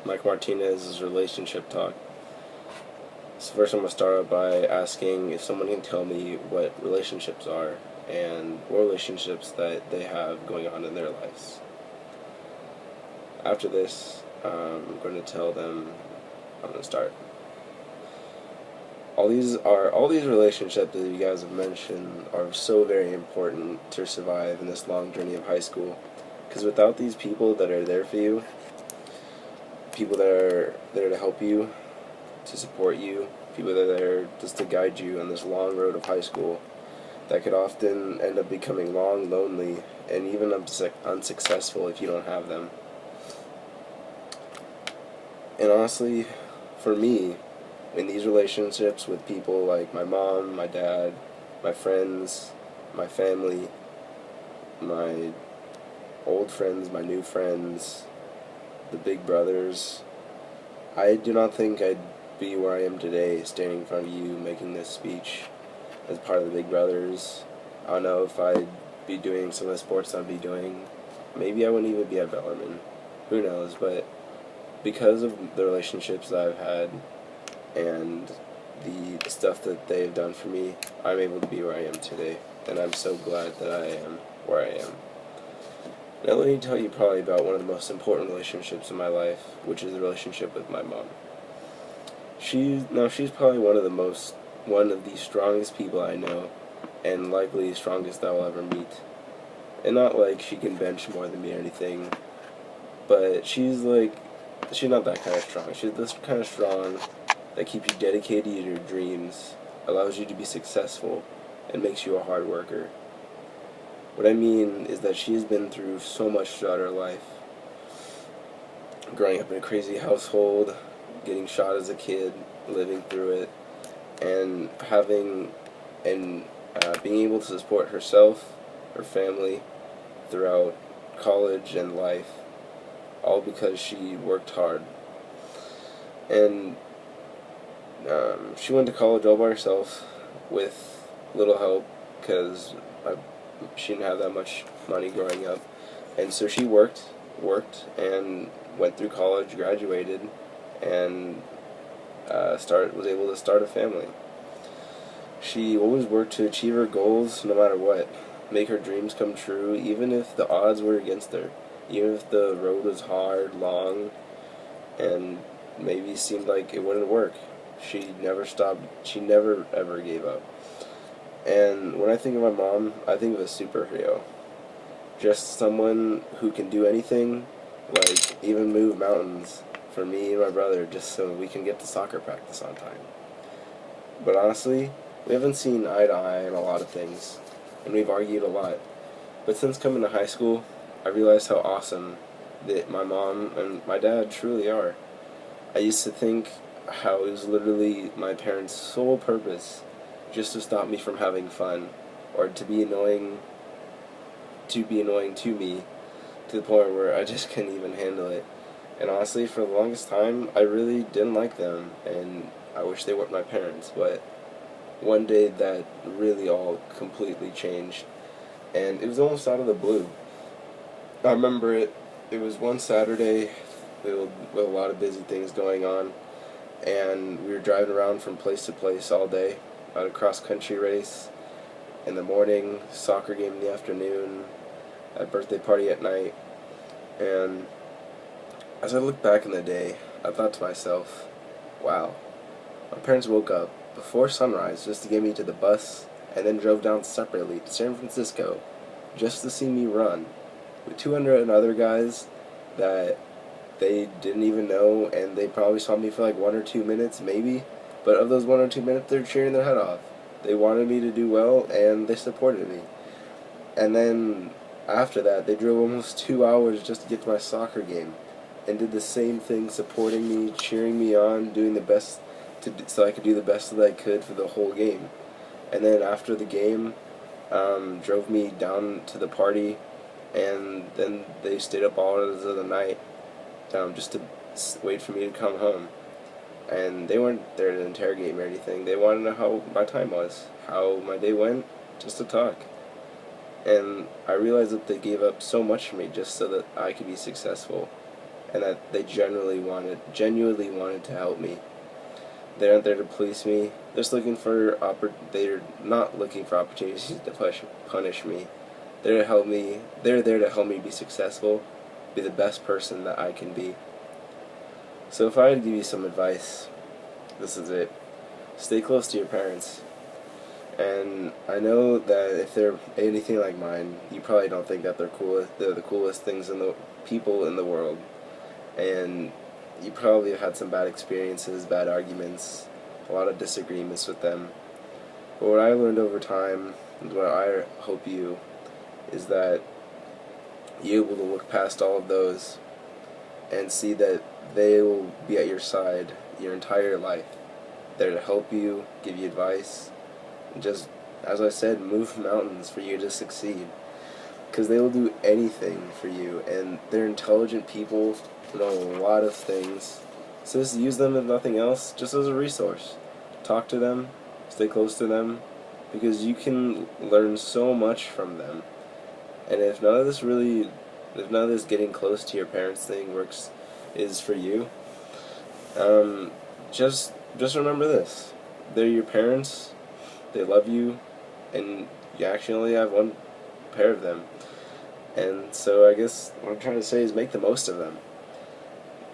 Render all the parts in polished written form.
Mike Martinez's relationship talk. So first I'm going to start out by asking if someone can tell me what relationships are and what relationships that they have going on in their lives. After this, I'm going to tell them I'm going to start. All these relationships that you guys have mentioned are so very important to survive in this long journey of high school. Because without these people that are there for you, people that are there to help you, to support you, people that are there just to guide you on this long road of high school, that could often end up becoming long, lonely, and even unsuccessful if you don't have them. And honestly, for me, in these relationships with people like my mom, my dad, my friends, my family, my old friends, my new friends, the big brothers, I do not think I'd be where I am today, standing in front of you, making this speech as part of the Big Brothers. I don't know if I'd be doing some of the sports I'd be doing. Maybe I wouldn't even be at Bellarmine. Who knows? But because of the relationships that I've had and the stuff that they've done for me, I'm able to be where I am today. And I'm so glad that I am where I am. Now let me tell you probably about one of the most important relationships in my life, which is the relationship with my mom. She's probably one of the strongest people I know, and likely the strongest I will ever meet. And not like she can bench more than me or anything, but she's not that kind of strong. She's this kind of strong that keeps you dedicated to your dreams, allows you to be successful, and makes you a hard worker. What I mean is that she has been through so much throughout her life. Growing up in a crazy household, getting shot as a kid, living through it, and being able to support herself, her family, throughout college and life, all because she worked hard. And she went to college all by herself with little help because she didn't have that much money growing up. And so she worked, and went through college, graduated, and was able to start a family. She always worked to achieve her goals no matter what, make her dreams come true, even if the odds were against her, even if the road was hard, long, and maybe seemed like it wouldn't work. She never stopped. She never ever gave up. And when I think of my mom, I think of a superhero. Just someone who can do anything, like even move mountains for me and my brother just so we can get to soccer practice on time. But honestly, we haven't seen eye to eye on a lot of things, and we've argued a lot. But since coming to high school, I realized how awesome that my mom and my dad truly are. I used to think how it was literally my parents' sole purpose just to stop me from having fun, or to be annoying to me, to the point where I just couldn't even handle it. And honestly, for the longest time, I really didn't like them, and I wish they weren't my parents. But one day that really all completely changed, and it was almost out of the blue. I remember it was one Saturday with a lot of busy things going on, and we were driving around from place to place all day, at a cross-country race in the morning, soccer game in the afternoon, a birthday party at night. And as I look back in the day, I thought to myself, wow, my parents woke up before sunrise just to get me to the bus, and then drove down separately to San Francisco just to see me run with 200 other guys that they didn't even know, and they probably saw me for like 1 or 2 minutes maybe, but of those 1 or 2 minutes they're cheering their head off. They wanted me to do well, and they supported me. And then after that, they drove almost 2 hours just to get to my soccer game, and did the same thing, supporting me, cheering me on, doing the best so I could do the best that I could for the whole game. And then after the game, drove me down to the party, and then they stayed up all hours of the night just to wait for me to come home. And they weren't there to interrogate me or anything. They wanted to know how my time was, how my day went, just to talk. And I realized that they gave up so much for me just so that I could be successful. and that they genuinely wanted to help me. They aren't there to police me. They're not looking for opportunities to punish me. They're to help me. They're there to help me be successful, be the best person that I can be. So if I had to give you some advice, this is it. Stay close to your parents. And I know that if they're anything like mine, you probably don't think that they're the coolest things in the people in the world. And you probably have had some bad experiences, bad arguments, a lot of disagreements with them. But what I learned over time, and what I hope you, is that you're able to look past all of those and see that they will be at your side your entire life. They're to help you, give you advice, and just, as I said, move mountains for you to succeed. Because they will do anything for you, and they're intelligent people who know a lot of things. So just use them if nothing else, just as a resource. Talk to them, stay close to them, because you can learn so much from them. And if none of this getting close to your parents thing is for you, just remember this: they're your parents, they love you, and you actually only have one pair of them. And so I guess what I'm trying to say is make the most of them.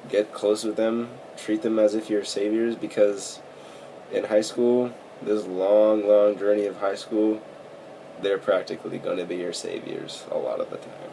Get close with them, treat them as if you're saviors, because in high school, this long journey of high school, they're practically going to be your saviors a lot of the time.